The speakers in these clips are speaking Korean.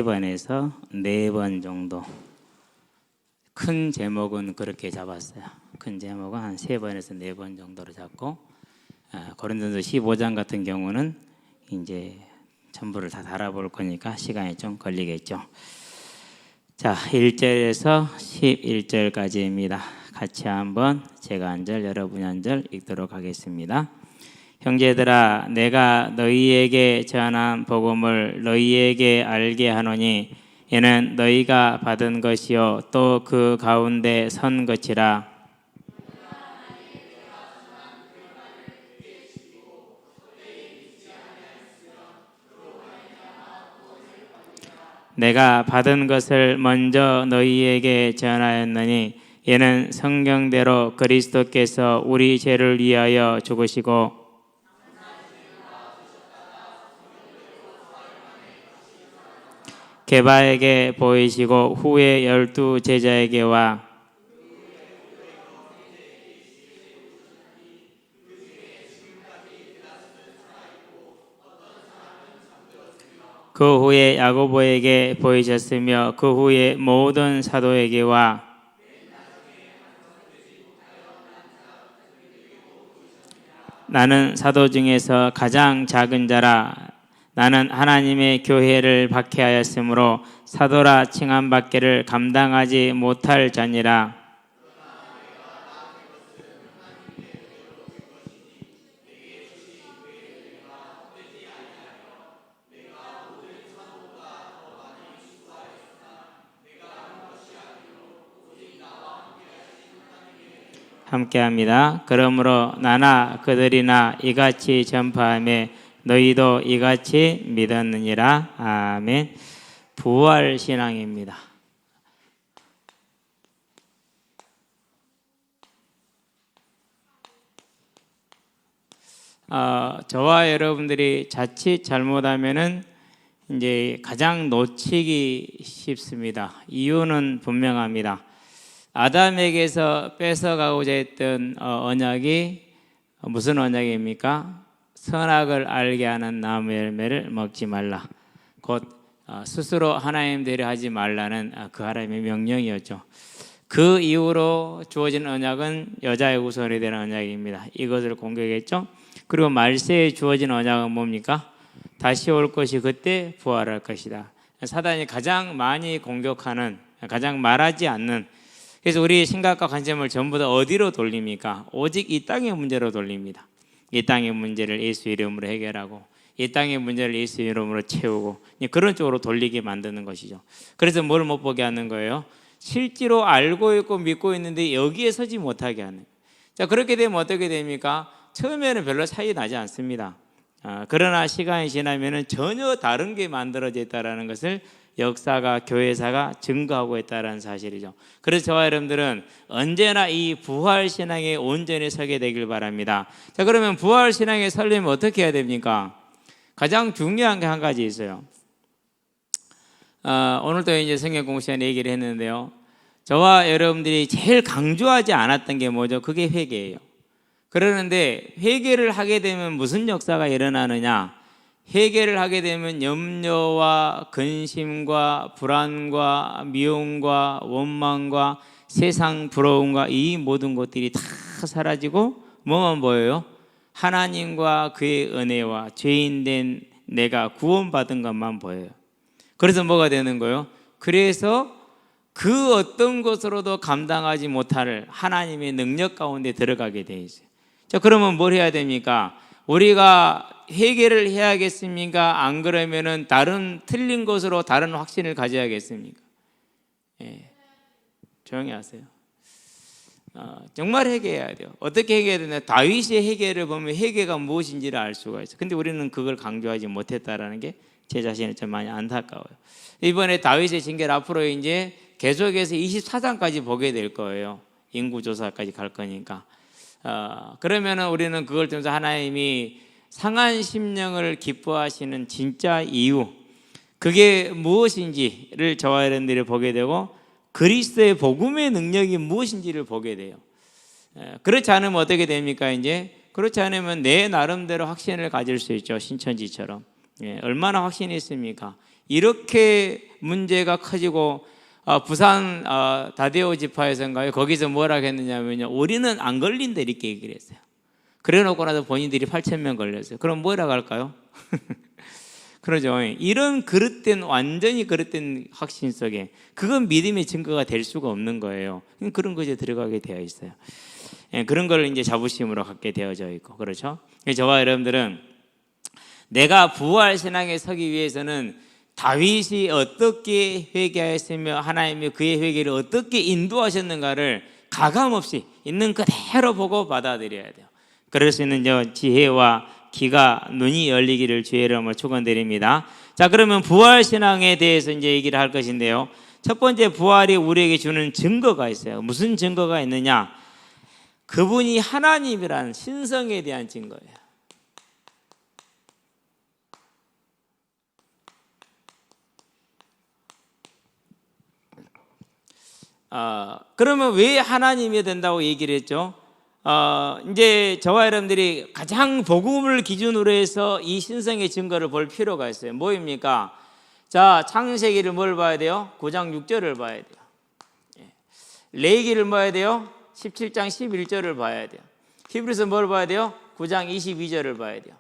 번에서 4번 정도. 큰 제목은 그렇게 잡았어요. 큰 제목은 한 3번에서 4번 정도로 잡고, 고린도서 15장 같은 경우는 이제 전부를 다 달아볼 거니까 시간이 좀 걸리겠죠. 자, 1절에서 11절까지입니다. 같이 한번 제가 한 절, 여러분이 한 절 읽도록 하겠습니다. 형제들아, 내가 너희에게 전한 복음을 너희에게 알게 하노니 이는 너희가 받은 것이요 또 그 가운데 선 것이라. 내가 받은 것을 먼저 너희에게 전하였느니 이는 성경대로 그리스도께서 우리 죄를 위하여 죽으시고 게바에게 보이시고 후에 12 제자에게와 그 후에 야고보에게 보이셨으며 그 후에 모든 사도에게와 나는 사도 중에서 가장 작은 자라. 나는 하나님의 교회를 박해하였으므로 사도라 칭함받기를 감당하지 못할 자니라. 함께합니다. 그러므로 나나 그들이나 이같이 전파하며 너희도 이같이 믿었느니라. 아멘. 부활 신앙입니다. 저와 여러분들이 자칫 잘못하면은 이제 가장 놓치기 쉽습니다. 이유는 분명합니다. 아담에게서 뺏어가고자 했던 언약이 무슨 언약입니까? 선악을 알게 하는 나무 열매를 먹지 말라. 곧 스스로 하나님대로 하지 말라는 그 하나님의 명령이었죠. 그 이후로 주어진 언약은 여자의 후손이 되는 언약입니다. 이것을 공격했죠. 그리고 말세에 주어진 언약은 뭡니까? 다시 올 것이 그때 부활할 것이다. 사단이 가장 많이 공격하는, 가장 말하지 않는, 그래서 우리의 생각과 관심을 전부 다 어디로 돌립니까? 오직 이 땅의 문제로 돌립니다. 이 땅의 문제를 예수 이름으로 해결하고 이 땅의 문제를 예수 이름으로 채우고 그런 쪽으로 돌리게 만드는 것이죠. 그래서 뭘 못 보게 하는 거예요? 실제로 알고 있고 믿고 있는데 여기에 서지 못하게 하는. 자, 그렇게 되면 어떻게 됩니까? 처음에는 별로 차이 나지 않습니다. 그러나 시간이 지나면 전혀 다른 게 만들어져 있다는 것을 역사가, 교회사가 증거하고 있다는 사실이죠. 그래서 저와 여러분들은 언제나 이 부활신앙에 온전히 서게 되길 바랍니다. 자, 그러면 부활신앙에 서려면 어떻게 해야 됩니까? 가장 중요한 게 한 가지 있어요. 오늘도 이제 성경 공부 시간에 얘기를 했는데요. 저와 여러분들이 제일 강조하지 않았던 게 뭐죠? 그게 회개예요. 그러는데 회개를 하게 되면 무슨 역사가 일어나느냐? 회개를 하게 되면 염려와 근심과 불안과 미움과 원망과 세상 부러움과 이 모든 것들이 다 사라지고 뭐만 보여요? 하나님과 그의 은혜와 죄인된 내가 구원받은 것만 보여요. 그래서 뭐가 되는 거예요? 그래서 그 어떤 것으로도 감당하지 못할 하나님의 능력 가운데 들어가게 돼 있어요. 자, 그러면 뭘 해야 됩니까? 우리가 회개를 해야겠습니까? 안 그러면은 다른 틀린 것으로 다른 확신을 가져야겠습니까? 예, 조용히 하세요. 정말 회개해야 돼요. 어떻게 회개해야 되나? 다윗의 회개를 보면 회개가 무엇인지를 알 수가 있어요. 근데 우리는 그걸 강조하지 못했다라는 게 제 자신이 좀 많이 안타까워요. 이번에 다윗의 징계를 앞으로 이제 계속해서 24장까지 보게 될 거예요. 인구조사까지 갈 거니까. 그러면은 우리는 그걸 통해서 하나님이 상한 심령을 기뻐하시는 진짜 이유, 그게 무엇인지를 저와 여러분들이 보게 되고 그리스도의 복음의 능력이 무엇인지를 보게 돼요. 그렇지 않으면 어떻게 됩니까? 이제 그렇지 않으면 내 나름대로 확신을 가질 수 있죠. 신천지처럼. 얼마나 확신이 있습니까? 이렇게 문제가 커지고 부산 다데오 지파에서인가요? 거기서 뭐라 했느냐면요, 우리는 안 걸린다 이렇게 얘기를 했어요. 그래 놓고 나서 본인들이 8,000명 걸렸어요. 그럼 뭐라고 할까요? 그러죠. 이런 그릇된, 완전히 그릇된 확신 속에 그건 믿음의 증거가 될 수가 없는 거예요. 그런 것에 들어가게 되어 있어요. 그런 걸 이제 자부심으로 갖게 되어져 있고, 그렇죠? 저와 여러분들은 내가 부활 신앙에 서기 위해서는 다윗이 어떻게 회개하였으며 하나님이 그의 회개를 어떻게 인도하셨는가를 가감없이 있는 그대로 보고 받아들여야 돼요. 그럴 수 있는 지혜와 귀가 눈이 열리기를 주의 이름으로 축원드립니다. 자, 그러면 부활 신앙에 대해서 이제 얘기를 할 것인데요. 첫 번째, 부활이 우리에게 주는 증거가 있어요. 무슨 증거가 있느냐? 그분이 하나님이라는 신성에 대한 증거예요. 그러면 왜 하나님이 된다고 얘기를 했죠? 이제 저와 여러분들이 가장 복음을 기준으로 해서 이 신성의 증거를 볼 필요가 있어요. 뭐입니까? 자, 창세기를 뭘 봐야 돼요? 9장 6절을 봐야 돼요. 레위기를 봐야 돼요? 17장 11절을 봐야 돼요. 히브리서 뭘 봐야 돼요? 9장 22절을 봐야 돼요.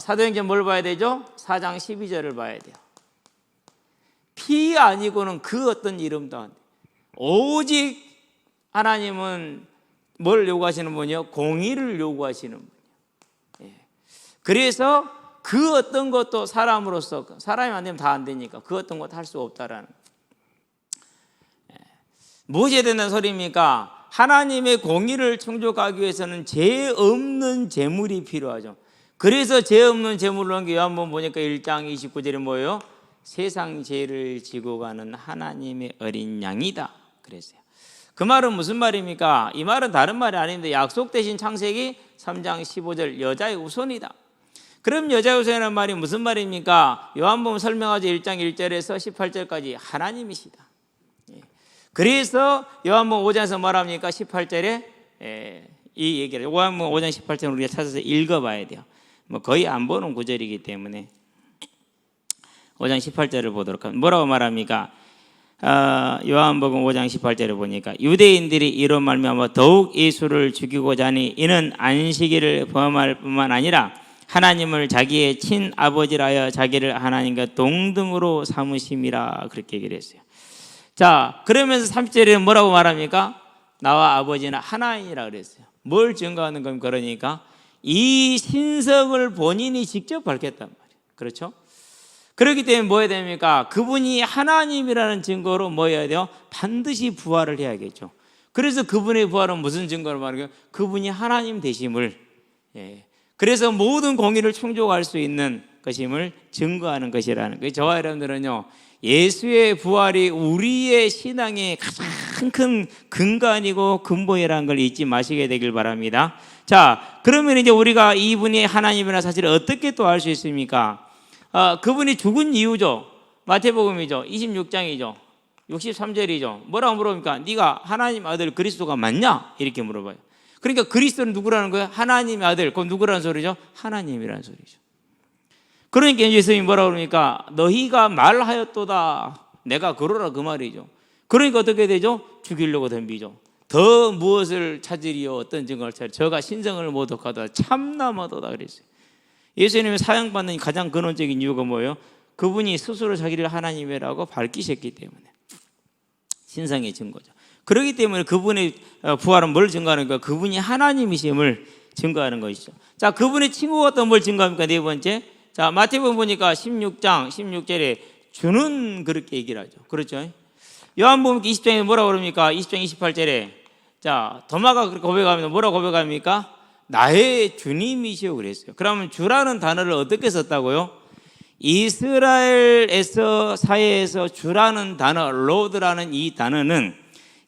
사도행전 뭘 봐야 되죠? 4장 12절을 봐야 돼요. 피 아니고는 그 어떤 이름도 안 돼요. 오직 하나님은 뭘 요구하시는 분이요? 공의를 요구하시는 분이요. 그래서 그 어떤 것도 사람으로서, 사람이 안 되면 다 안 되니까 그 어떤 것도 할 수 없다라는. 무엇이 된다는 소리입니까? 하나님의 공의를 충족하기 위해서는 죄 없는 제물이 필요하죠. 그래서 죄 없는 제물을 한게 요한복음 보니까 1장 29절에 뭐예요? 세상 죄를 지고 가는 하나님의 어린 양이다 그랬어요. 그 말은 무슨 말입니까? 이 말은 다른 말이 아닌데 약속되신 창세기 3장 15절 여자의 우선이다. 그럼 여자의 우선이라는 말이 무슨 말입니까? 요한복음 설명하죠. 1장 1절에서 18절까지 하나님이시다. 그래서 요한복음 5장에서 말합니까? 18절에 이 얘기를, 요한복음 5장 18절을 우리가 찾아서 읽어봐야 돼요. 뭐 거의 안 보는 구절이기 때문에 5장 18절을 보도록 합니다. 뭐라고 말합니까? 요한복음 5장 18절에 보니까 유대인들이 이로 말미암아 더욱 예수를 죽이고자 하니 이는 안식일을 범할 뿐만 아니라 하나님을 자기의 친아버지라 하여 자기를 하나님과 동등으로 삼으심이라 그렇게 얘기를 했어요. 자, 그러면서 30절에 뭐라고 말합니까? 나와 아버지는 하나이라 그랬어요. 뭘 증거하는 겁니까? 그러니까 이 신성을 본인이 직접 밝혔단 말이에요. 그렇죠? 그렇기 때문에 뭐 해야 됩니까? 그분이 하나님이라는 증거로 뭐 해야 돼요? 반드시 부활을 해야겠죠. 그래서 그분의 부활은 무슨 증거로 말해요? 그분이 하나님 되심을, 그래서 모든 공의를 충족할 수 있는 것임을 증거하는 것이라는 거예요. 저와 여러분들은요, 예수의 부활이 우리의 신앙의 가장 큰 근간이고 근본이라는 걸 잊지 마시게 되길 바랍니다. 자, 그러면 이제 우리가 이분이 하나님이라는 사실을 어떻게 또 알 수 있습니까? 그분이 죽은 이유죠. 마태복음이죠. 26장이죠. 63절이죠. 뭐라고 물어봅니까? 네가 하나님 아들 그리스도가 맞냐? 이렇게 물어봐요. 그러니까 그리스도는 누구라는 거예요? 하나님의 아들. 그럼 누구라는 소리죠? 하나님이라는 소리죠. 그러니까 예수님이 뭐라고 그러니까 너희가 말하였도다. 내가 그러라 그 말이죠. 그러니까 어떻게 되죠? 죽이려고 덤비죠. 더 무엇을 찾으리요? 어떤 증거를 찾으리요? 저가 신성을 모독하다 참남하도다 그랬어요. 예수님이 사형받는 가장 근원적인 이유가 뭐예요? 그분이 스스로 자기를 하나님이라고 밝히셨기 때문에 신성의 증거죠. 그렇기 때문에 그분의 부활은 뭘 증거하는가? 그분이 하나님이심을 증거하는 것이죠. 자, 그분의 친구가 또 뭘 증거합니까? 네 번째, 자, 마태복음 보니까 16장 16절에 주는 그렇게 얘기를 하죠. 그렇죠? 요한복음 20장에 뭐라고 그럽니까? 20장 28절에 자, 도마가 그렇게 고백합니다. 뭐라고 고백합니까? 나의 주님이시오 그랬어요. 그러면 주라는 단어를 어떻게 썼다고요? 이스라엘에서 사회에서 주라는 단어, 로드라는 이 단어는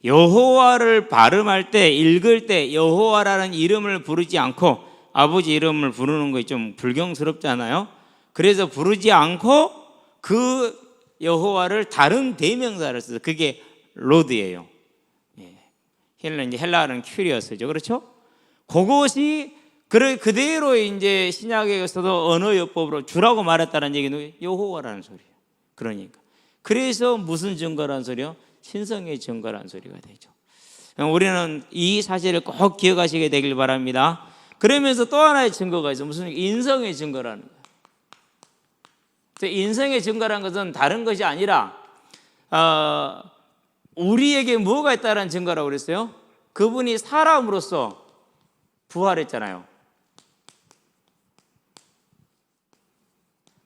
여호와를 발음할 때, 읽을 때 여호와라는 이름을 부르지 않고 아버지 이름을 부르는 것이 좀 불경스럽잖아요. 그래서 부르지 않고 그 여호와를 다른 대명사를 써서 그게 로드예요. 헬라어는 큐리어스죠. 그렇죠? 그것이 그대로 이제 신약에서도 언어요법으로 주라고 말했다는 얘기는 여호와라는 소리예요. 그러니까 그래서 무슨 증거란 소리요? 신성의 증거란 소리가 되죠. 우리는 이 사실을 꼭 기억하시게 되길 바랍니다. 그러면서 또 하나의 증거가 있어요. 무슨 인성의 증거라는 거예요. 인성의 증거라는 것은 다른 것이 아니라 우리에게 뭐가 있다는 증거라고 그랬어요? 그분이 사람으로서 부활했잖아요.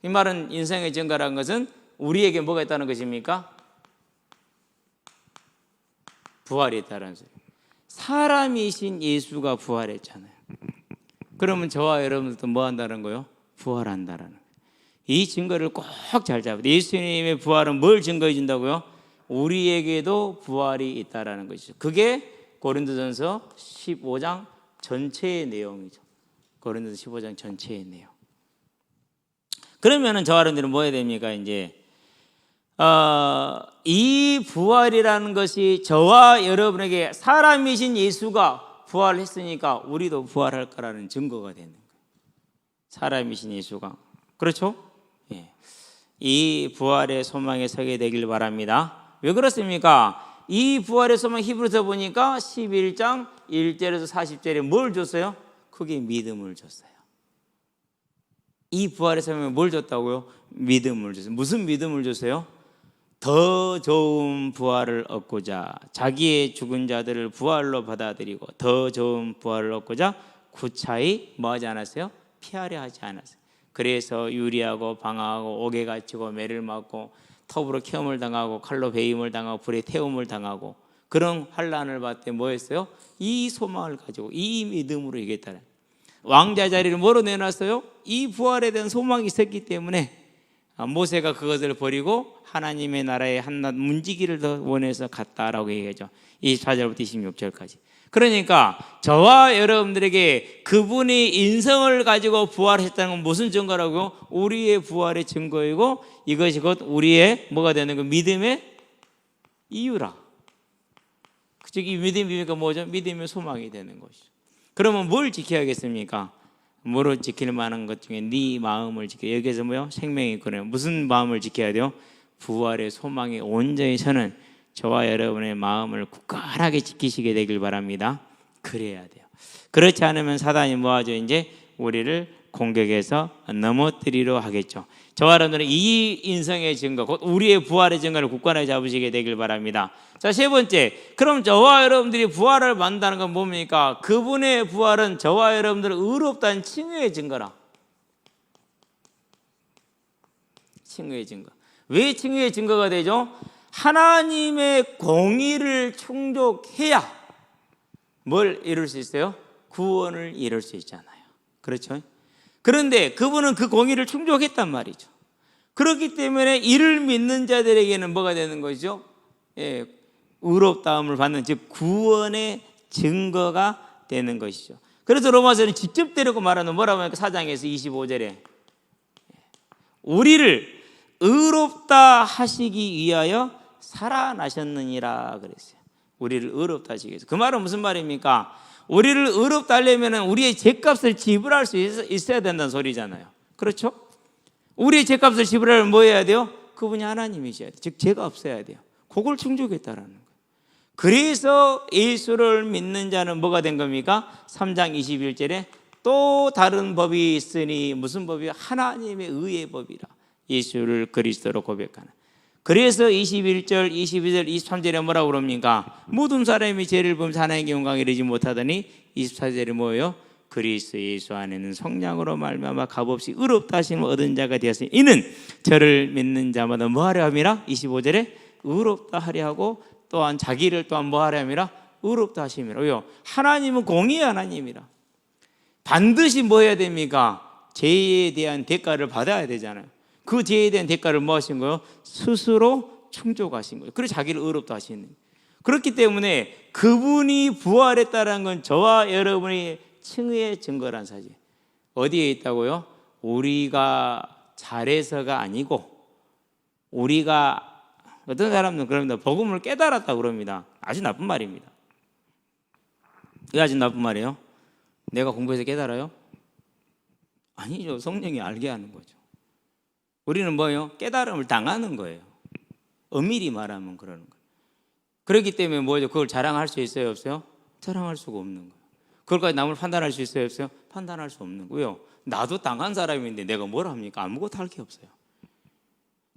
이 말은 인성의 증거라는 것은 우리에게 뭐가 있다는 것입니까? 부활이 있다는 소리. 사람이신 예수가 부활했잖아요. 그러면 저와 여러분들도 뭐 한다는 거예요? 부활한다라는 거예요. 이 증거를 꼭 잘 잡아야 돼요. 예수님의 부활은 뭘 증거해 준다고요? 우리에게도 부활이 있다라는 것이죠. 그게 고린도전서 15장 전체의 내용이죠. 고린도전서 15장 전체의 내용. 그러면은 저와 여러분들은 뭐 해야 됩니까? 이제 이 부활이라는 것이 저와 여러분에게 사람이신 예수가 부활했으니까 우리도 부활할 거라는 증거가 되는 거예요. 사람이신 예수가. 그렇죠? 예. 이 부활의 소망에 서게 되길 바랍니다. 왜 그렇습니까? 이 부활의 소망 히브리서 보니까 11장 1절에서 40절에 뭘 줬어요? 크게 믿음을 줬어요. 이 부활의 소망에 뭘 줬다고요? 믿음을 줬어요. 무슨 믿음을 줬어요? 더 좋은 부활을 얻고자 자기의 죽은 자들을 부활로 받아들이고 더 좋은 부활을 얻고자 구차히 뭐하지 않았어요? 피하려 하지 않았어요. 그래서 유리하고 방황하고 옥에 갇히고 매를 맞고 톱으로 케움을 당하고 칼로 베임을 당하고 불에 태움을 당하고 그런 환난을 받되 뭐 했어요? 이 소망을 가지고 이 믿음으로 이겼다는 왕자 자리를 뭐로 내놨어요? 이 부활에 대한 소망이 있었기 때문에 모세가 그것을 버리고 하나님의 나라에 한낱 문지기를 더 원해서 갔다라고 얘기하죠. 24절부터 26절까지. 그러니까 저와 여러분들에게 그분이 인성을 가지고 부활했다는 건 무슨 증거라고요? 우리의 부활의 증거이고 이것이 곧 우리의 뭐가 되는 거? 믿음의 이유라. 즉 이 믿음이니까 뭐죠? 믿음의 소망이 되는 것이죠. 그러면 뭘 지켜야겠습니까? 뭐로 지킬 만한 것 중에 네 마음을 지켜. 여기에서 뭐요? 생명이 있거든요. 무슨 마음을 지켜야 돼요? 부활의 소망에 온전히 서는 저와 여러분의 마음을 굳건하게 지키시게 되길 바랍니다. 그래야 돼요. 그렇지 않으면 사단이 뭐하죠? 이제 우리를 공격해서 넘어뜨리려 하겠죠. 저와 여러분들은 이 인성의 증거, 곧 우리의 부활의 증거를 굳건하게 잡으시게 되길 바랍니다. 자, 세 번째, 그럼 저와 여러분들이 부활을 받는다는 건 뭡니까? 그분의 부활은 저와 여러분들을 의롭다는 칭의의 증거라. 칭의의 증거. 왜 칭의의 증거가 되죠? 하나님의 공의를 충족해야 뭘 이룰 수 있어요? 구원을 이룰 수 있잖아요. 그렇죠? 그런데 그분은 그 공의를 충족했단 말이죠. 그렇기 때문에 이를 믿는 자들에게는 뭐가 되는 거죠? 예, 의롭다함을 받는, 즉 구원의 증거가 되는 것이죠. 그래서 로마서는 직접 데리고 말하는 뭐라고 하니까 4장에서 25절에 우리를 의롭다 하시기 위하여 살아나셨느니라 그랬어요. 우리를 의롭다 하시기 위해서. 그 말은 무슨 말입니까? 우리를 의롭다 하려면 우리의 죄값을 지불할 수 있어야 된다는 소리잖아요. 그렇죠? 우리의 죄값을 지불하려면 뭐 해야 돼요? 그분이 하나님이셔야 돼요. 즉 죄가 없어야 돼요. 그걸 충족했다라는 거예요. 그래서 예수를 믿는 자는 뭐가 된 겁니까? 3장 21절에 또 다른 법이 있으니 무슨 법이요? 하나님의 의의 법이라. 예수를 그리스도로 고백하는. 그래서 21절, 22절, 23절에 뭐라고 그럽니까? 모든 사람이 죄를 범해서 하나님께 영광에 이르지 못하더니 24절에 뭐예요? 그리스도 예수 안에는 성령으로 말미암아 값없이 의롭다 하심을 얻은 자가 되었으니 이는 저를 믿는 자마다 뭐 하려 함이라? 25절에 의롭다 하려 하고 또한 자기를 또한 뭐 하려 함이라? 의롭다 하심이라. 왜요? 하나님은 공의의 하나님이라. 반드시 뭐 해야 됩니까? 죄에 대한 대가를 받아야 되잖아요. 그 죄에 대한 대가를 뭐 하신 거예요? 스스로 충족하신 거예요. 그래서 자기를 의롭다 하시는 거예요. 그렇기 때문에 그분이 부활했다는 건 저와 여러분이 칭의의 증거란 사실. 어디에 있다고요? 우리가 잘해서가 아니고 우리가 어떤 사람들은 그럽니다. 복음을 깨달았다고 그럽니다. 아주 나쁜 말입니다. 왜 아주 나쁜 말이에요? 내가 공부해서 깨달아요? 아니죠. 성령이 알게 하는 거죠. 우리는 뭐예요? 깨달음을 당하는 거예요. 엄밀히 말하면 그러는 거예요. 그렇기 때문에 뭐죠? 그걸 자랑할 수 있어요, 없어요? 자랑할 수가 없는 거예요. 그걸까지 남을 판단할 수 있어요, 없어요? 판단할 수 없는 거예요. 나도 당한 사람인데 내가 뭘 합니까? 아무것도 할 게 없어요.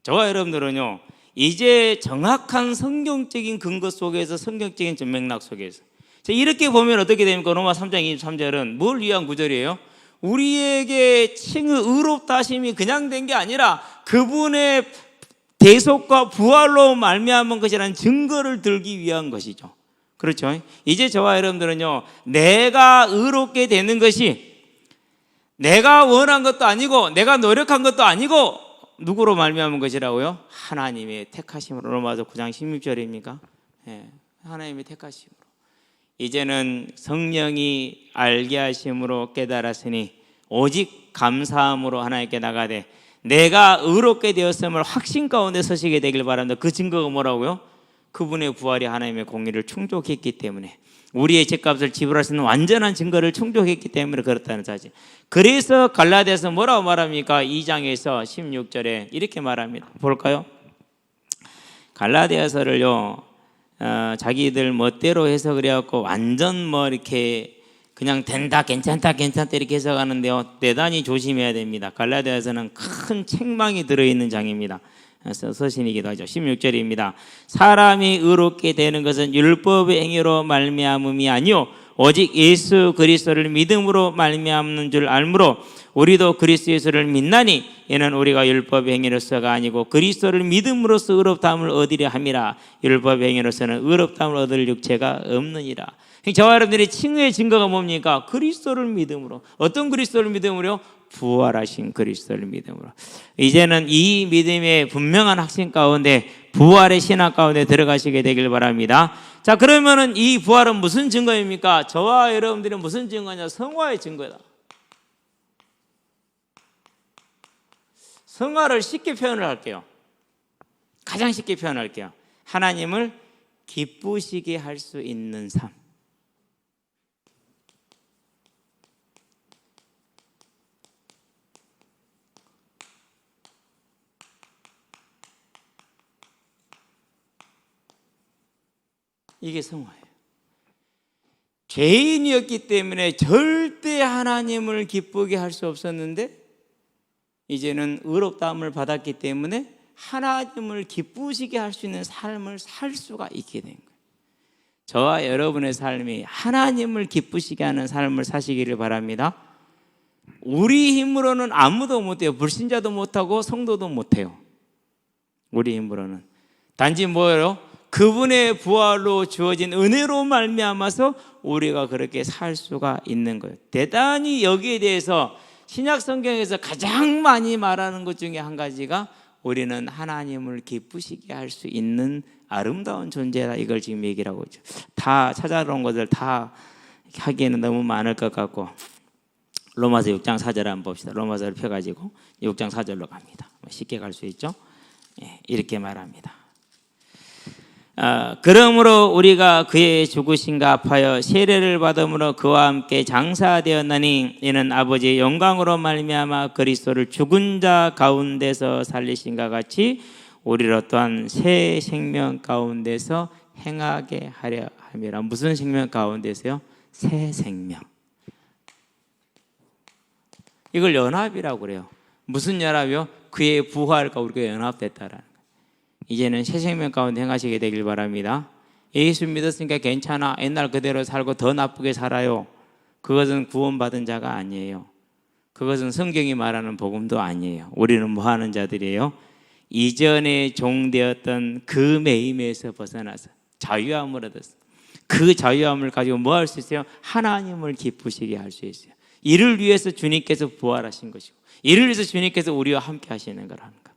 저와 여러분들은요, 이제 정확한 성경적인 근거 속에서, 성경적인 맥락 속에서 이렇게 보면 어떻게 됩니까? 로마 3장 23절은 뭘 위한 구절이에요? 우리에게 칭의 의롭다 하심이 그냥 된 게 아니라 그분의 대속과 부활로 말미암은 것이라는 증거를 들기 위한 것이죠. 그렇죠? 이제 저와 여러분들은요, 내가 의롭게 되는 것이 내가 원한 것도 아니고 내가 노력한 것도 아니고 누구로 말미암은 것이라고요? 하나님의 택하심으로. 로마서 9장 16절입니까? 네, 하나님의 택하심으로. 이제는 성령이 알게 하심으로 깨달았으니 오직 감사함으로 하나님께 나가되 내가 의롭게 되었음을 확신 가운데 서시게 되길 바랍니다. 그 증거가 뭐라고요? 그분의 부활이 하나님의 공의를 충족했기 때문에, 우리의 죄값을 지불할 수 있는 완전한 증거를 충족했기 때문에 그렇다는 사실. 그래서 갈라디아서 뭐라고 말합니까? 2장에서 16절에 이렇게 말합니다. 볼까요? 갈라디아서를요, 자기들 멋대로 해석을 해갖고 완전 뭐 이렇게 그냥 된다, 괜찮다, 괜찮다 이렇게 해석하는데요, 대단히 조심해야 됩니다. 갈라디아서는 큰 책망이 들어있는 장입니다. 서신이기도 하죠. 16절입니다. 사람이 의롭게 되는 것은 율법의 행위로 말미암음이 아니요 오직 예수 그리스도를 믿음으로 말미암는 줄 알므로 우리도 그리스도 예수를 믿나니 이는 우리가 율법의 행위로서가 아니고 그리스도를 믿음으로써 의롭다함을 얻으려 함이라. 율법의 행위로서는 의롭다함을 얻을 육체가 없느니라. 저와 여러분들이 칭의의 증거가 뭡니까? 그리스도를 믿음으로. 어떤 그리스도를 믿음으로요? 부활하신 그리스도를 믿음으로. 이제는 이 믿음의 분명한 확신 가운데, 부활의 신학 가운데 들어가시게 되길 바랍니다. 자, 그러면은 이 부활은 무슨 증거입니까? 저와 여러분들이 무슨 증거냐? 성화의 증거다. 성화를 쉽게 표현을 할게요. 가장 쉽게 표현할게요. 하나님을 기쁘시게 할 수 있는 삶. 이게 성화예요. 죄인이었기 때문에 절대 하나님을 기쁘게 할 수 없었는데 이제는 의롭다함을 받았기 때문에 하나님을 기쁘시게 할 수 있는 삶을 살 수가 있게 된 거예요. 저와 여러분의 삶이 하나님을 기쁘시게 하는 삶을 사시기를 바랍니다. 우리 힘으로는 아무도 못해요. 불신자도 못하고 성도도 못해요. 우리 힘으로는. 단지 뭐예요? 그분의 부활로 주어진 은혜로 말미암아서 우리가 그렇게 살 수가 있는 거예요. 대단히 여기에 대해서 신약 성경에서 가장 많이 말하는 것 중에 한 가지가 우리는 하나님을 기쁘시게 할 수 있는 아름다운 존재다, 이걸 지금 얘기를 하고 있죠. 다 찾아놓은 것을 다 하기에는 너무 많을 것 같고 로마서 6장 4절 한번 봅시다. 로마서를 펴가지고 6장 4절로 갑니다. 쉽게 갈 수 있죠. 이렇게 말합니다. 그러므로 우리가 그의 죽으심과 합하여 세례를 받음으로 그와 함께 장사되었나니 이는 아버지의 영광으로 말미암아 그리스도를 죽은 자 가운데서 살리신과 같이 우리로 또한 새 생명 가운데서 행하게 하려 함이라. 무슨 생명 가운데서요? 새 생명. 이걸 연합이라고 그래요. 무슨 연합이요? 그의 부활과 우리가 연합됐다라는. 이제는 새 생명 가운데 행하시게 되길 바랍니다. 예수 믿었으니까 괜찮아, 옛날 그대로 살고 더 나쁘게 살아요. 그것은 구원받은 자가 아니에요. 그것은 성경이 말하는 복음도 아니에요. 우리는 뭐 하는 자들이에요? 이전에 종되었던 그 매임에서 벗어나서 자유함을 얻었어. 그 자유함을 가지고 뭐 할 수 있어요? 하나님을 기쁘시게 할 수 있어요. 이를 위해서 주님께서 부활하신 것이고 이를 위해서 주님께서 우리와 함께 하시는 거라는 거.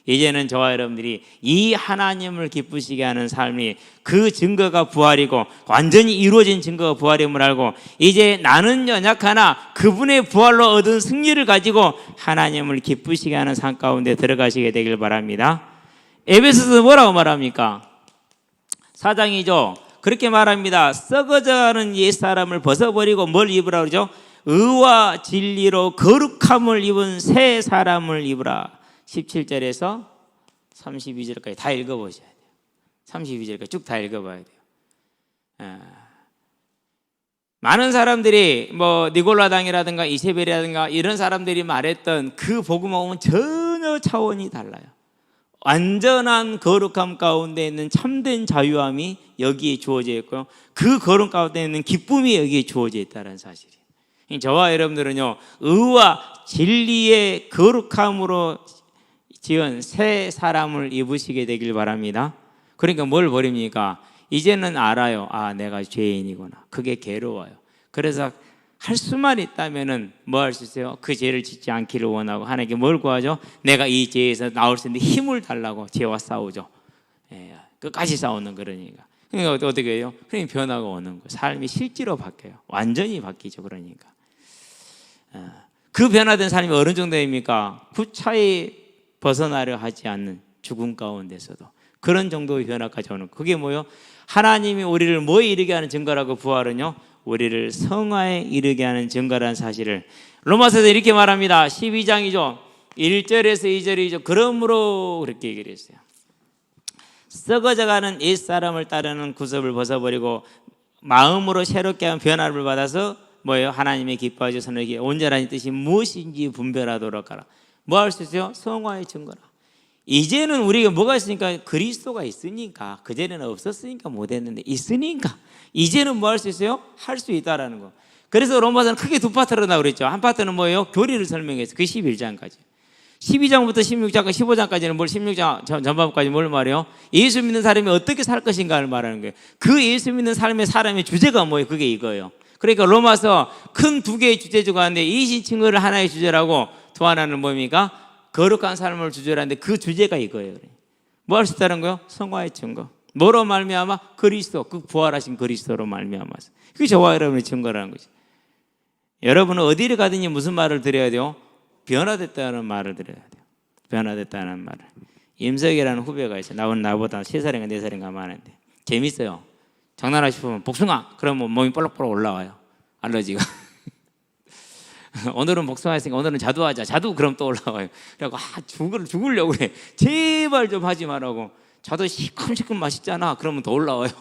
이제는 저와 여러분들이 이 하나님을 기쁘시게 하는 삶이 그 증거가 부활이고 완전히 이루어진 증거가 부활임을 알고 이제 나는 연약하나 그분의 부활로 얻은 승리를 가지고 하나님을 기쁘시게 하는 삶 가운데 들어가시게 되길 바랍니다. 에베소서 뭐라고 말합니까? 4장이죠. 그렇게 말합니다. 썩어져가는 옛사람을 벗어버리고 뭘 입으라 그러죠? 의와 진리로 거룩함을 입은 새 사람을 입으라. 17절에서 32절까지 다 읽어보셔야 돼요. 32절까지 쭉 다 읽어봐야 돼요. 많은 사람들이 뭐 니골라당이라든가 이세벨이라든가 이런 사람들이 말했던 그 복음하고는 전혀 차원이 달라요. 완전한 거룩함 가운데 있는 참된 자유함이 여기에 주어져 있고요, 그 거룩 가운데 있는 기쁨이 여기에 주어져 있다는 사실이에요. 저와 여러분들은요, 의와 진리의 거룩함으로 지은 새 사람을 입으시게 되길 바랍니다. 그러니까 뭘 버립니까? 이제는 알아요. 아, 내가 죄인이구나. 그게 괴로워요. 그래서 할 수만 있다면은 뭐 할 수 있어요? 그 죄를 짓지 않기를 원하고 하나님께 뭘 구하죠? 내가 이 죄에서 나올 수 있는 힘을 달라고 죄와 싸우죠. 끝까지 싸우는 거러니까. 그러니까 어떻게 해요? 그러니까 변화가 오는 거예요. 삶이 실제로 바뀌어요. 완전히 바뀌죠. 그러니까 그 변화된 삶이 어느 정도입니까? 구차히 벗어나려 하지 않는 죽음 가운데서도 그런 정도의 변화까지 오는, 그게 뭐예요? 하나님이 우리를 뭐에 이르게 하는 증거라고? 부활은요, 우리를 성화에 이르게 하는 증거라는 사실을 로마서에서 이렇게 말합니다. 12장이죠 1절에서 2절이죠 그러므로 그렇게 얘기를 했어요. 썩어져가는 옛사람을 따르는 구습을 벗어버리고 마음으로 새롭게 한 변화를 받아서 뭐예요? 하나님의 기뻐하시고 선하게 온전한 뜻이 무엇인지 분별하도록 하라. 뭐 할 수 있어요? 성화의 증거라. 이제는 우리가 뭐가 있으니까? 그리스도가 있으니까. 그전에는 없었으니까 못했는데 있으니까 이제는 뭐 할 수 있어요? 할 수 있다라는 거. 그래서 로마서는 크게 두 파트로 나오고 그랬죠. 한 파트는 뭐예요? 교리를 설명했어요. 그 11장까지 12장부터 16장까지 15장까지는 뭘, 16장 전반부까지 뭘 말해요? 예수 믿는 사람이 어떻게 살 것인가를 말하는 거예요. 그 예수 믿는 삶의 사람의 주제가 뭐예요? 그게 이거예요. 그러니까 로마서 큰 두 개의 주제주가 있는데 이신칭의를 하나의 주제라고, 또 하나는 뭡니까? 거룩한 삶을 주제로 하는데 그 주제가 이거예요. 뭐 할 수 있다는 거예요? 성화의 증거. 뭐로 말미암아? 그리스도, 그 부활하신 그리스도로 말미암아서. 그게 저와 여러분의 증거라는 거죠. 여러분은 어디를 가든지 무슨 말을 드려야 돼요? 변화됐다는 말을 드려야 돼요. 변화됐다는 말을. 임석이라는 후배가 있어요. 나보다 3살인가 4살인가 많은데 재밌어요. 장난하고 싶으면 복숭아 그러면 몸이 볼록볼록 올라와요. 알러지가. 오늘은 복숭아 했으니까 오늘은 자두하자. 자두 그럼 또 올라와요. 그래갖고 죽으려고 그래. 제발 좀 하지 말라고. 자두 시큼시큼 맛있잖아. 그러면 더 올라와요.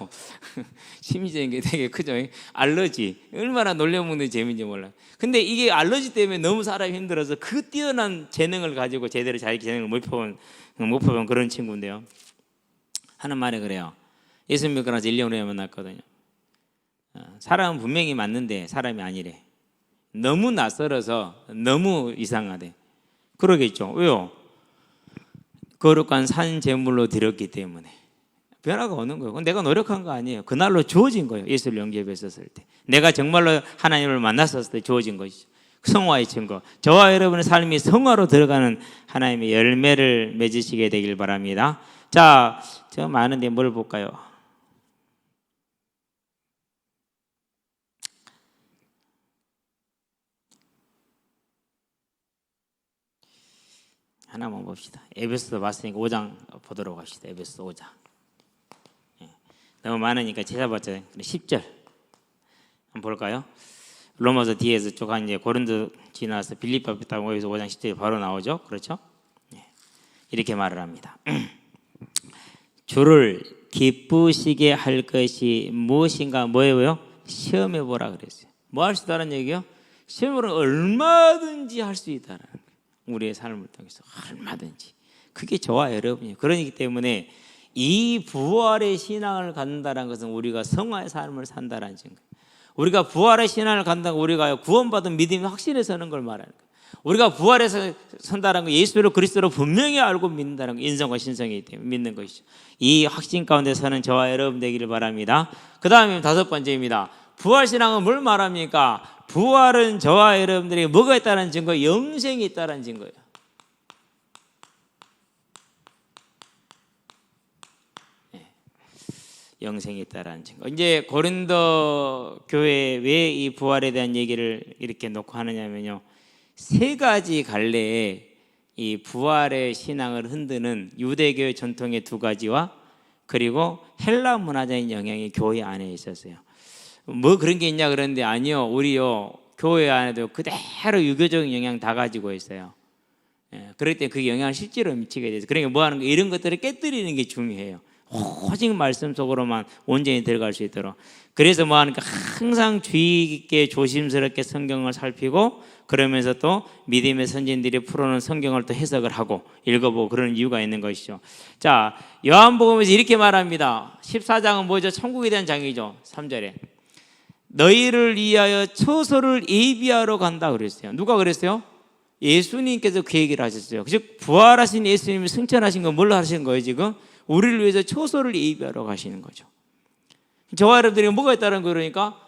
심리적인 게 되게 크죠. 알러지. 얼마나 놀려먹는 재미인지 몰라요. 근데 이게 알러지 때문에 너무 사람이 힘들어서 그 뛰어난 재능을 가지고 제대로 자기 재능을 못 펴본 그런 친구인데요. 하는 말이 그래요. 예수 믿고 나서 1년 후에 만났거든요. 사람은 분명히 맞는데 사람이 아니래. 너무 낯설어서 너무 이상하대. 그러겠죠. 왜요? 거룩한 산 제물로 드렸기 때문에 변화가 오는 거예요. 내가 노력한 거 아니에요. 그날로 주어진 거예요. 예수를 영접했었을 때, 내가 정말로 하나님을 만났었을 때 주어진 것이죠. 성화의 증거. 저와 여러분의 삶이 성화로 들어가는 하나님의 열매를 맺으시게 되길 바랍니다. 자, 저 많은데 뭘 볼까요? 하나만 봅시다. 에베소서 봤으니까 5장 보도록 합시다. 에베소서 5장. 너무 많으니까 찾아봤죠. 10절 한번 볼까요? 로마서 뒤에서 쭉 한 이제 고린도 지나서 빌립보 앞에 딱 여기서 5장 10절이 바로 나오죠. 그렇죠? 이렇게 말을 합니다. 주를 기쁘시게 할 것이 무엇인가? 뭐예요? 시험해 보라 그랬어요. 뭐 할 수 있다는 얘기요? 시험을 얼마든지 할 수 있다는 거예요. 우리의 삶을 통해서 얼마든지. 그게 저와 여러분이에요. 그러기 때문에 이 부활의 신앙을 갖는다는 것은 우리가 성화의 삶을 산다는 증거. 우리가 부활의 신앙을 갖는다고 우리가 구원받은 믿음이 확신에 서는 걸 말하는 거예요. 우리가 부활해서 선다는 거, 예수를 그리스도로 분명히 알고 믿는다는 거, 인성과 신성이기 때문에 믿는 것이죠. 이 확신 가운데 서는 저와 여러분 되기를 바랍니다. 그 다음에 5번째입니다. 부활 신앙은 뭘 말합니까? 부활은 저와 여러분들이 뭐가 있다는 증거, 영생이 있다는 증거예요. 영생이 있다는 증거. 이제 고린도 교회에 왜 이 부활에 대한 얘기를 이렇게 놓고 하느냐면요, 3가지 갈래에 이 부활의 신앙을 흔드는 유대교의 전통의 2가지와 그리고 헬라 문화적인 영향이 교회 안에 있었어요. 뭐 그런 게 있냐 그러는데, 아니요, 우리요 교회 안에도 그대로 유교적인 영향 다 가지고 있어요. 그럴 때 그 영향을 실제로 미치게 돼서, 그러니까 뭐 하는 거, 이런 것들을 깨뜨리는 게 중요해요. 오직 말씀 속으로만 온전히 들어갈 수 있도록. 그래서 뭐 하니까 항상 주의 깊게 조심스럽게 성경을 살피고, 그러면서 또 믿음의 선진들이 풀어놓은 성경을 또 해석을 하고 읽어보고 그런 이유가 있는 것이죠. 자, 요한복음에서 이렇게 말합니다. 14장은 뭐죠? 천국에 대한 장이죠. 3절에 너희를 위하여 처소를 예비하러 간다 그랬어요. 누가 그랬어요? 예수님께서 그 얘기를 하셨어요. 즉 부활하신 예수님이 승천하신 건 뭘로 하신 거예요? 지금 우리를 위해서 처소를 예비하러 가시는 거죠. 저와 여러분들이 뭐가 있다는 거, 그러니까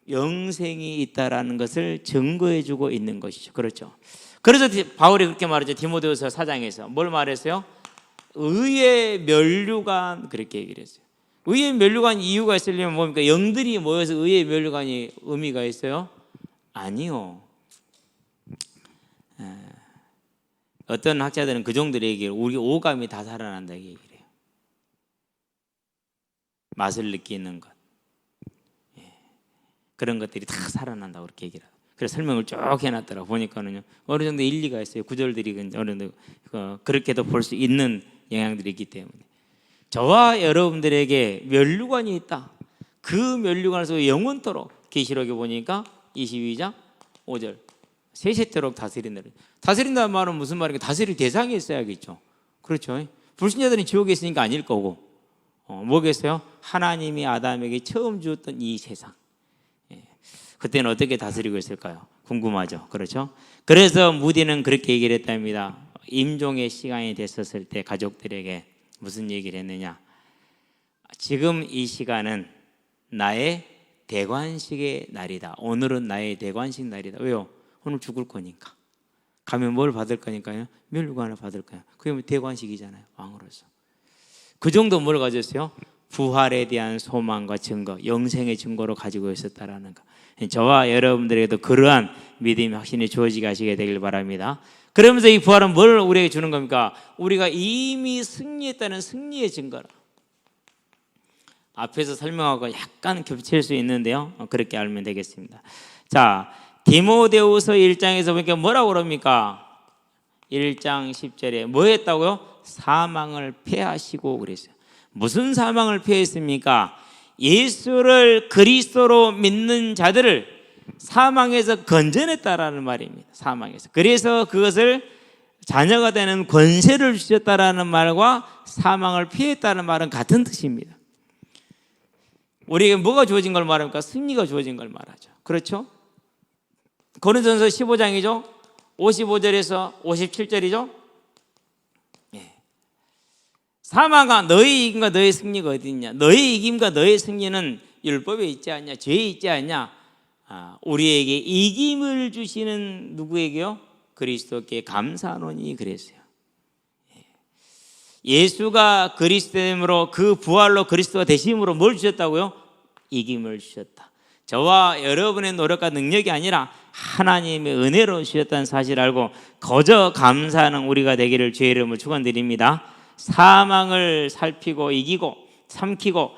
영생이 있다라는 것을 증거해 주고 있는 것이죠. 그렇죠. 그래서 바울이 그렇게 말하죠. 디모데후서 4장에서 뭘 말했어요? 의의 면류관, 그렇게 얘기를 했어요. 의의 면류관 이유가 있으려면 뭡니까? 영들이 모여서 의의 면류관이 의미가 있어요? 아니요. 어떤 학자들은 그 정도로 얘기해요. 우리 오감이 다 살아난다 얘기를 해요. 맛을 느끼는 것, 그런 것들이 다 살아난다고 그렇게 얘기를 해요. 그래서 설명을 쭉 해놨더라고. 보니까는요, 어느 정도 일리가 있어요. 구절들이 어느 정도 그렇게도 볼 수 있는 영향들이 있기 때문에. 저와 여러분들에게 면류관이 있다. 그 면류관에서 영원토록, 계시록에 보니까 22장 5절 세세토록 다스린다. 다스린다는 말은 무슨 말인가? 다스릴 대상이 있어야겠죠. 그렇죠. 불신자들은 지옥에 있으니까 아닐 거고, 뭐겠어요? 하나님이 아담에게 처음 주었던 이 세상, 그때는 어떻게 다스리고 있을까요? 궁금하죠. 그렇죠. 그래서 무디는 그렇게 얘기를 했답니다. 임종의 시간이 됐었을 때 가족들에게 무슨 얘기를 했느냐? 지금 이 시간은 나의 대관식의 날이다. 오늘은 나의 대관식 날이다. 왜요? 오늘 죽을 거니까. 가면 뭘 받을 거니까요? 면류관을 받을 거야. 그게 대관식이잖아요. 왕으로서. 그 정도 뭘 가졌어요? 부활에 대한 소망과 증거, 영생의 증거로 가지고 있었다라는 거. 저와 여러분들에게도 그러한 믿음의 확신이 주어지게 하시게 되길 바랍니다. 그러면서 이 부활은 뭘 우리에게 주는 겁니까? 우리가 이미 승리했다는 승리의 증거라. 앞에서 설명하고 약간 겹칠 수 있는데요, 그렇게 알면 되겠습니다. 자, 디모데후서 1장에서 보니까 뭐라고 그럽니까? 1장 10절에 뭐 했다고요? 사망을 패하시고 그랬어요. 무슨 사망을 패했습니까? 예수를 그리스도로 믿는 자들을 사망에서 건져냈다라는 말입니다. 사망에서. 그래서 그것을 자녀가 되는 권세를 주셨다라는 말과 사망을 피했다는 말은 같은 뜻입니다. 우리에게 뭐가 주어진 걸 말합니까? 승리가 주어진 걸 말하죠. 그렇죠? 고린도전서 15장이죠. 55절에서 57절이죠. 사망아 너의 이김과 너의 승리가 어디 있냐? 너의 이김과 너의 승리는 율법에 있지 않냐? 죄에 있지 않냐? 우리에게 이김을 주시는 누구에게요? 그리스도께 감사하노니 그랬어요. 예수가 그리스도됨으로, 그 부활로 그리스도가 되심으로 뭘 주셨다고요? 이김을 주셨다. 저와 여러분의 노력과 능력이 아니라 하나님의 은혜로 주셨다는 사실을 알고 거저 감사하는 우리가 되기를 주의 이름으로 축원드립니다. 사망을 살피고 이기고 삼키고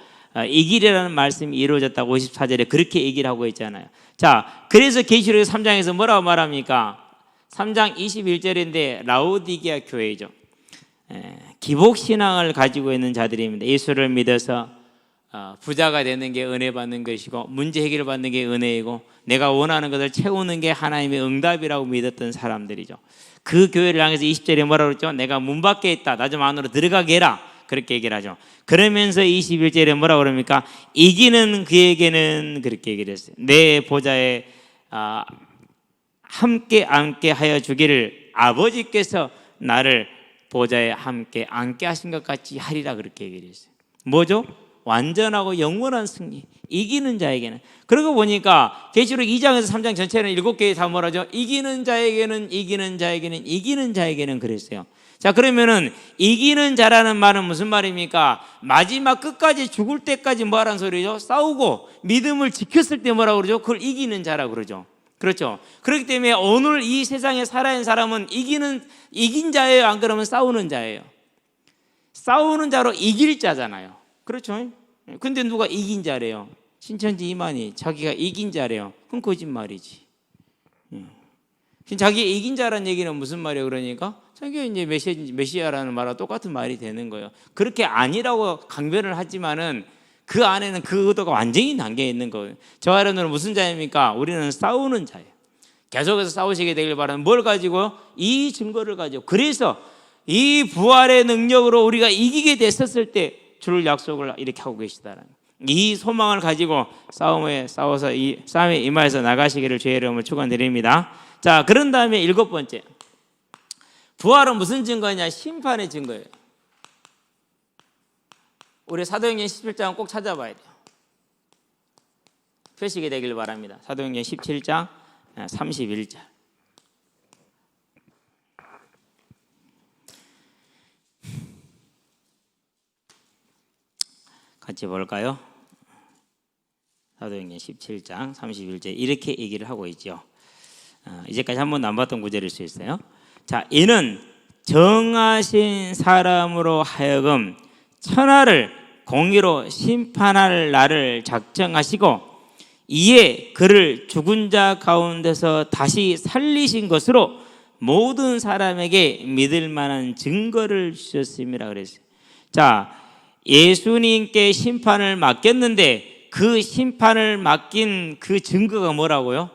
이기리라는 말씀이 이루어졌다고 54절에 그렇게 얘기를 하고 있잖아요. 자, 그래서 계시록 3장에서 뭐라고 말합니까? 3장 21절인데 라오디게아 교회죠. 기복신앙을 가지고 있는 자들입니다. 예수를 믿어서 부자가 되는 게 은혜 받는 것이고, 문제 해결을 받는 게 은혜이고, 내가 원하는 것을 채우는 게 하나님의 응답이라고 믿었던 사람들이죠. 그 교회를 향해서 20절에 뭐라고 그랬죠? 내가 문 밖에 있다, 나 좀 안으로 들어가게 해라, 그렇게 얘기를 하죠. 그러면서 21절에 뭐라고 그럽니까? 이기는 그에게는, 그렇게 얘기를 했어요. 내 보좌에 함께 앉게 하여 주기를 아버지께서 나를 보좌에 함께 앉게 하신 것 같이 하리라, 그렇게 얘기를 했어요. 뭐죠? 완전하고 영원한 승리, 이기는 자에게는. 그러고 보니까 계시록 2장에서 3장 전체는 7개의 다 뭐라죠? 이기는 자에게는, 이기는 자에게는, 이기는 자에게는 그랬어요. 자, 그러면은 이기는 자라는 말은 무슨 말입니까? 마지막 끝까지 죽을 때까지 뭐라는 소리죠? 싸우고 믿음을 지켰을 때 뭐라고 그러죠? 그걸 이기는 자라고 그러죠. 그렇죠. 그렇기 때문에 오늘 이 세상에 살아있는 사람은 이긴 자예요? 안 그러면 싸우는 자예요? 싸우는 자로 이길 자잖아요. 그렇죠. 근데 누가 이긴 자래요? 신천지 이만희 자기가 이긴 자래요. 그건 거짓말이지. 자기 이긴 자라는 얘기는 무슨 말이에요? 그러니까 자기가 이제 메시아라는 말과 똑같은 말이 되는 거예요. 그렇게 아니라고 강변을 하지만은 그 안에는 그 의도가 완전히 담겨 있는 거예요. 저와 여러분은 무슨 자입니까? 우리는 싸우는 자예요. 계속해서 싸우시게 되길 바라는 뭘 가지고요? 이 증거를 가지고. 그래서 이 부활의 능력으로 우리가 이기게 됐었을 때 주를 약속을 이렇게 하고 계시다라는 이 소망을 가지고 싸워서 이 싸움에 임하여서 나가시기를 주의 이름으로 축원드립니다. 자, 그런 다음에 7번째, 부활은 무슨 증거냐? 심판의 증거예요. 우리 사도행전 17장 꼭 찾아봐야 돼요. 펴시게 되길 바랍니다. 사도행전 17장 31절. 같이 볼까요? 사도행전 17장 31절 이렇게 얘기를 하고 있죠. 이제까지 한 번도 안 봤던 구절일 수 있어요. 자, 이는 정하신 사람으로 하여금 천하를 공의로 심판할 날을 작정하시고 이에 그를 죽은 자 가운데서 다시 살리신 것으로 모든 사람에게 믿을 만한 증거를 주셨음이라 그랬어요. 자, 예수님께 심판을 맡겼는데 그 심판을 맡긴 그 증거가 뭐라고요?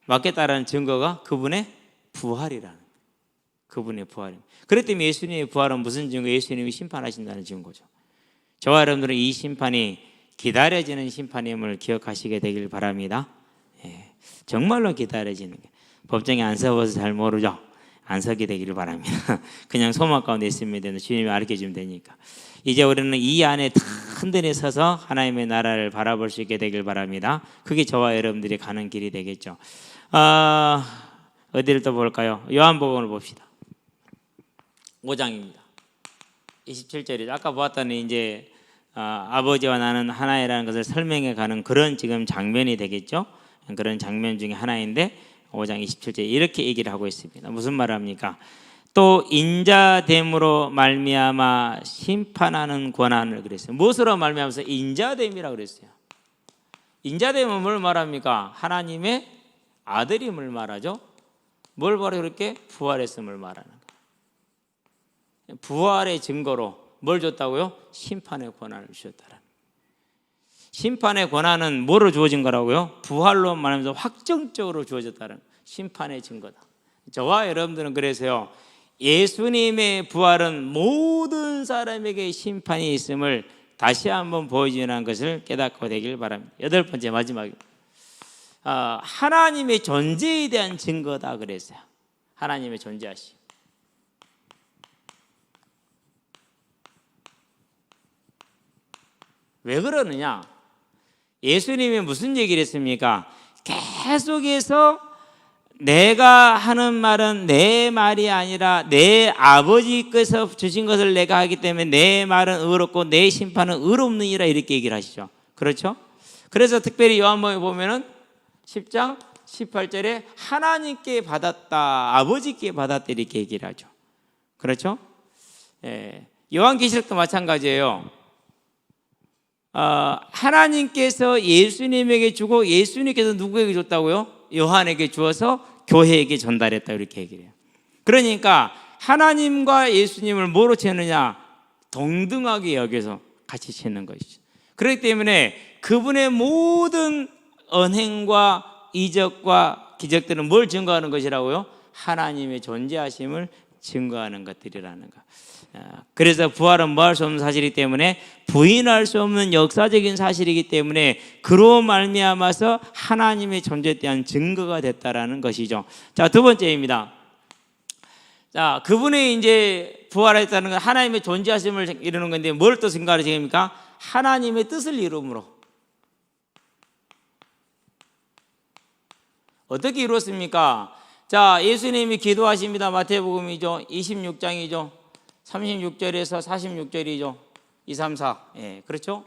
맡겼다라는 증거가 그분의 부활이라는, 그분의 부활입니다. 그렇기 때문에 예수님의 부활은 무슨 증거? 예수님이 심판하신다는 증거죠. 저와 여러분들은 이 심판이 기다려지는 심판임을 기억하시게 되길 바랍니다. 정말로 기다려지는 게, 법정에 안 서봐서 잘 모르죠. 안 서게 되기를 바랍니다. 그냥 소망 가운데 있으면 되는, 주님이 가르쳐주면 되니까. 이제 우리는 이 안에 든든히 서서 하나님의 나라를 바라볼 수 있게 되길 바랍니다. 그게 저와 여러분들이 가는 길이 되겠죠. 어디를 또 볼까요? 요한복음을 봅시다. 5장입니다. 27절이죠. 아까 보았더니 이제 아버지와 나는 하나이라는 것을 설명해 가는 그런 지금 장면이 되겠죠. 그런 장면 중에 하나인데 5장 27절에 이렇게 얘기를 하고 있습니다. 무슨 말을 합니까? 또 인자됨으로 말미암아 심판하는 권한을 그랬어요. 무엇으로 말미암아서 인자됨이라고 그랬어요. 인자됨은 뭘 말합니까? 하나님의 아들임을 말하죠. 뭘 말해요? 그렇게 부활했음을 말하는 거예요. 부활의 증거로 뭘 줬다고요? 심판의 권한을 주셨다는. 심판의 권한은 뭐로 주어진 거라고요? 부활로 말하면서 확정적으로 주어졌다는 심판의 증거다. 저와 여러분들은 그래서요, 예수님의 부활은 모든 사람에게 심판이 있음을 다시 한번 보여주는 것을 깨닫고 되길 바랍니다. 8번째 마지막입니다. 하나님의 존재에 대한 증거다 그랬어요. 하나님의 존재하심. 왜 그러느냐? 예수님이 무슨 얘기를 했습니까? 계속해서 내가 하는 말은 내 말이 아니라 내 아버지께서 주신 것을 내가 하기 때문에 내 말은 의롭고 내 심판은 의롭느니라, 이렇게 얘기를 하시죠. 그렇죠? 그래서 특별히 요한복음에 보면은 10장 18절에 하나님께 받았다, 아버지께 받았다, 이렇게 얘기를 하죠. 그렇죠? 요한계시록도 마찬가지예요. 하나님께서 예수님에게 주고 예수님께서 누구에게 줬다고요? 요한에게 주어서 교회에게 전달했다, 이렇게 얘기를 해요. 그러니까 하나님과 예수님을 뭐로 채느냐? 동등하게 여겨서 같이 채는 것이죠. 그렇기 때문에 그분의 모든 언행과 이적과 기적들은 뭘 증거하는 것이라고요? 하나님의 존재하심을 증거하는 것들이라는 것. 그래서 부활은 뭐 할 수 없는 사실이기 때문에, 부인할 수 없는 역사적인 사실이기 때문에 그로 말미암아서 하나님의 존재에 대한 증거가 됐다라는 것이죠. 자, 두 번째입니다. 자, 그분이 이제 부활했다는 건 하나님의 존재하심을 이루는 건데, 뭘 또 증거하는 증거입니까? 하나님의 뜻을 이룸으로. 어떻게 이루었습니까? 자, 예수님이 기도하십니다. 마태복음이죠. 26장이죠. 36절에서 46절이죠. 2, 3, 4. 그렇죠?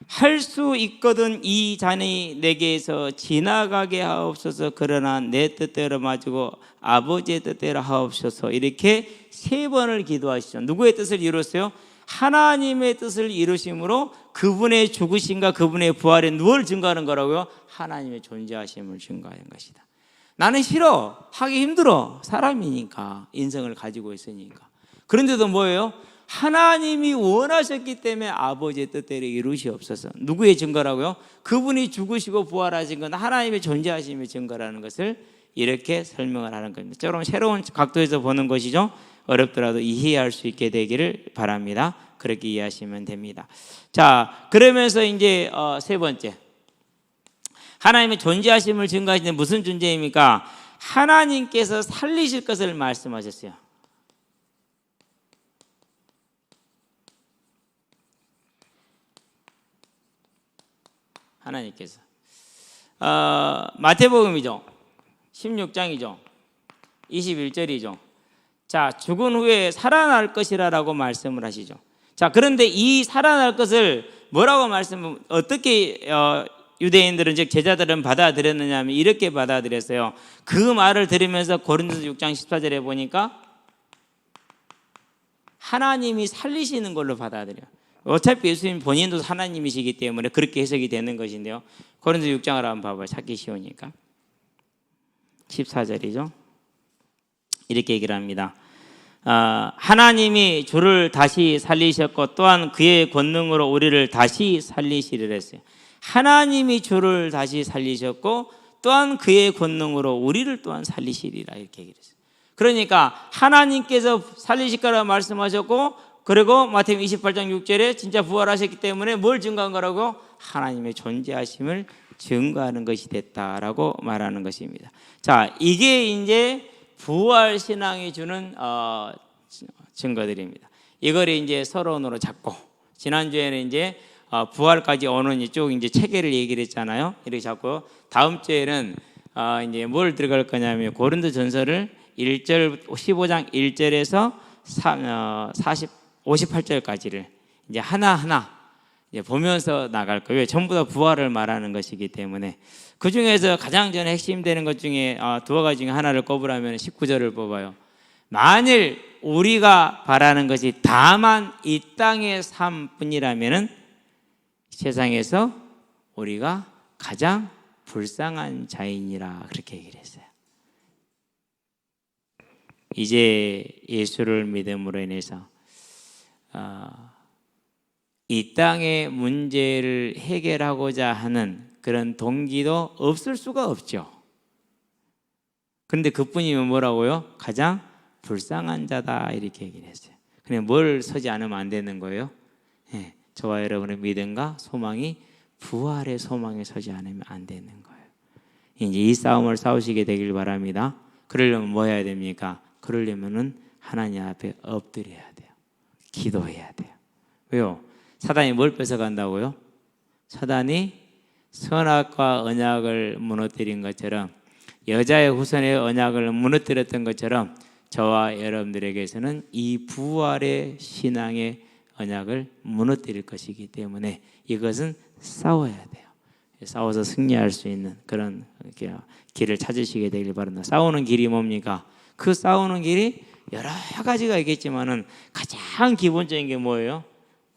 할 수 있거든 이 잔이 내게서 지나가게 하옵소서. 그러나 내 뜻대로 마치고 아버지의 뜻대로 하옵소서. 이렇게 3번을 기도하시죠. 누구의 뜻을 이뤘어요? 하나님의 뜻을 이루심으로 그분의 죽으심과 그분의 부활에 무엇을 증거하는 거라고요? 하나님의 존재하심을 증거하는 것이다. 나는 싫어. 하기 힘들어. 사람이니까. 인성을 가지고 있으니까. 그런데도 뭐예요? 하나님이 원하셨기 때문에 아버지의 뜻대로 이루시옵소서. 누구의 증거라고요? 그분이 죽으시고 부활하신 건 하나님의 존재하심의 증거라는 것을 이렇게 설명을 하는 겁니다. 여러분, 새로운 각도에서 보는 것이죠. 어렵더라도 이해할 수 있게 되기를 바랍니다. 그렇게 이해하시면 됩니다. 자, 그러면서 이제 세 번째, 하나님의 존재하심을 증거하시는 무슨 존재입니까? 하나님께서 살리실 것을 말씀하셨어요. 하나님께서 마태복음이죠. 16장이죠. 21절이죠. 자, 죽은 후에 살아날 것이라고 말씀을 하시죠. 자, 그런데 이 살아날 것을 뭐라고 어떻게 유대인들은, 즉 제자들은 받아들였느냐 하면 이렇게 받아들였어요. 그 말을 들으면서 고린도서 6장 14절에 보니까 하나님이 살리시는 걸로 받아들여요. 어차피 예수님 본인도 하나님이시기 때문에 그렇게 해석이 되는 것인데요. 고린도서 6장을 한번 봐봐요. 찾기 쉬우니까. 14절이죠. 이렇게 얘기를 합니다. 하나님이 주를 다시 살리셨고 또한 그의 권능으로 우리를 다시 살리시리라 했어요. 하나님이 주를 다시 살리셨고 또한 그의 권능으로 우리를 또한 살리시리라 이렇게 얘기를 했어요. 그러니까 하나님께서 살리실 거라고 말씀하셨고, 그리고 마태복음 28장 6절에 진짜 부활하셨기 때문에 뭘 증거한 거라고? 하나님의 존재하심을 증거하는 것이 됐다라고 말하는 것입니다. 자, 이게 이제 부활 신앙이 주는 증거들입니다. 이걸 이제 서론으로 잡고, 지난주에는 이제 부활까지 오는 이쪽 이제 체계를 얘기를 했잖아요. 이렇게 잡고, 다음 주에는 이제 뭘 들어갈 거냐면 고린도전서를 15장 1절에서 58절까지를 이제 하나하나 이제 보면서 나갈 거예요. 전부 다 부활을 말하는 것이기 때문에. 그 중에서 가장 전에 핵심되는 것 중에 두 가지 중에 하나를 꼽으라면 19절을 뽑아요. 만일 우리가 바라는 것이 다만 이 땅의 삶뿐이라면은 세상에서 우리가 가장 불쌍한 자이니라, 그렇게 얘기를 했어요. 이제 예수를 믿음으로 인해서 이 땅의 문제를 해결하고자 하는 그런 동기도 없을 수가 없죠. 그런데 그뿐이면 뭐라고요? 가장 불쌍한 자다, 이렇게 얘기를 했어요. 그냥 뭘 서지 않으면 안 되는 거예요? 네, 저와 여러분의 믿음과 소망이 부활의 소망에 서지 않으면 안 되는 거예요. 이제 이 싸움을 싸우시게 되길 바랍니다. 그러려면 뭐 해야 됩니까? 그러려면은 하나님 앞에 엎드려야 돼요. 기도해야 돼요. 왜요? 사단이 뭘 뺏어간다고요? 사단이 선악과 언약을 무너뜨린 것처럼, 여자의 후손의 언약을 무너뜨렸던 것처럼 저와 여러분들에게서는 이 부활의 신앙의 언약을 무너뜨릴 것이기 때문에 이것은 싸워야 돼요. 싸워서 승리할 수 있는 그런 길을 찾으시게 되길 바랍니다. 싸우는 길이 뭡니까? 그 싸우는 길이 여러 가지가 있겠지만은 가장 기본적인 게 뭐예요?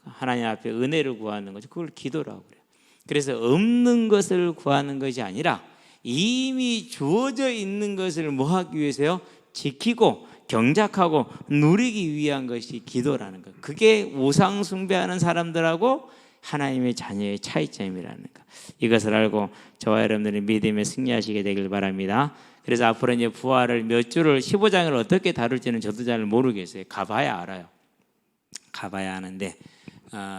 하나님 앞에 은혜를 구하는 거죠. 그걸 기도라고 그래요. 그래서 없는 것을 구하는 것이 아니라 이미 주어져 있는 것을 뭐 하기 위해서요? 지키고 경작하고 누리기 위한 것이 기도라는 것. 그게 우상 숭배하는 사람들하고 하나님의 자녀의 차이점이라는 것. 이것을 알고 저와 여러분들이 믿음에 승리하시게 되길 바랍니다. 그래서 앞으로 이제 부활을 몇 주를 15장을 어떻게 다룰지는 저도 잘 모르겠어요. 가봐야 알아요. 가봐야 아는데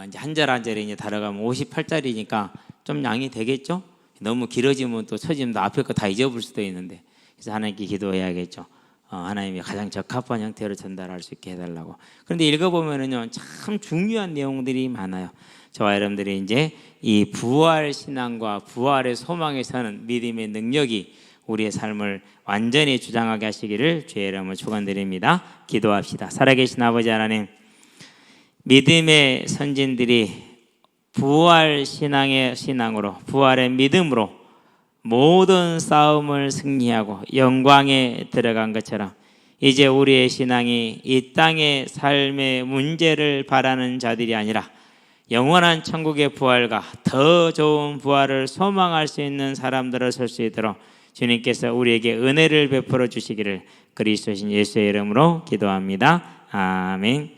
이제 한 절 한 절에 이제 다뤄가면 58절이니까 좀 양이 되겠죠? 너무 길어지면 또 처지면 앞에 거 다 잊어볼 수도 있는데, 그래서 하나님께 기도해야겠죠. 하나님이 가장 적합한 형태로 전달할 수 있게 해달라고. 그런데 읽어보면은요, 참 중요한 내용들이 많아요. 저와 여러분들이 이제 이 부활 신앙과 부활의 소망에 서는 믿음의 능력이 우리의 삶을 완전히 주장하게 하시기를 주의 이름으로 축원드립니다. 기도합시다. 살아계신 아버지 하나님, 믿음의 선진들이 부활 신앙의 신앙으로, 부활의 믿음으로 모든 싸움을 승리하고 영광에 들어간 것처럼 이제 우리의 신앙이 이 땅의 삶의 문제를 바라는 자들이 아니라 영원한 천국의 부활과 더 좋은 부활을 소망할 수 있는 사람들을 설 수 있도록 주님께서 우리에게 은혜를 베풀어 주시기를 그리스도신 예수의 이름으로 기도합니다. 아멘.